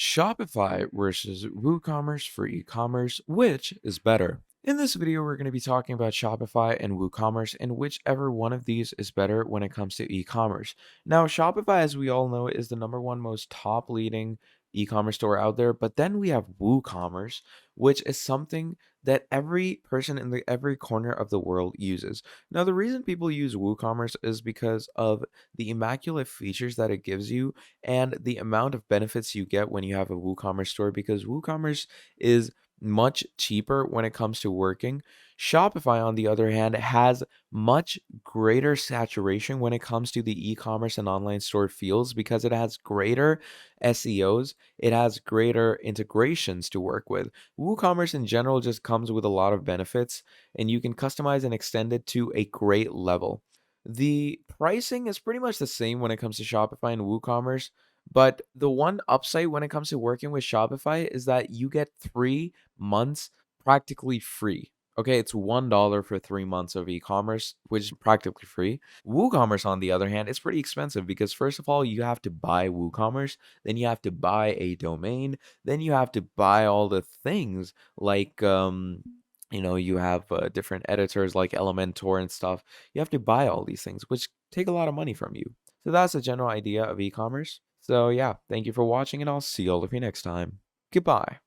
Shopify versus WooCommerce for e-commerce, which is better? In this video, we're going to be talking about Shopify and WooCommerce and whichever one of these is better when it comes to e-commerce. Now, Shopify, as we all know, is the number one most top leading e-commerce store out there, but then we have WooCommerce, which is something that every person in every corner of the world uses. Now, the reason people use WooCommerce is because of the immaculate features that it gives you and the amount of benefits you get when you have a WooCommerce store because WooCommerce is much cheaper when it comes to working. Shopify, on the other hand, has much greater saturation when it comes to the e-commerce and online store fields because it has greater SEOs, it has greater integrations to work with. WooCommerce in general just comes with a lot of benefits, and you can customize and extend it to a great level. The pricing is pretty much the same when it comes to Shopify and WooCommerce, but the one upside when it comes to working with Shopify is that you get 3 months practically free. Okay, it's $1 for 3 months of e-commerce, which is practically free. WooCommerce, on the other hand, is pretty expensive because first of all, you have to buy WooCommerce, then you have to buy a domain, then you have to buy all the things like you have different editors like Elementor and stuff. You have to buy all these things, which take a lot of money from you. So that's a general idea of e-commerce. So yeah, thank you for watching and I'll see all of you next time. Goodbye.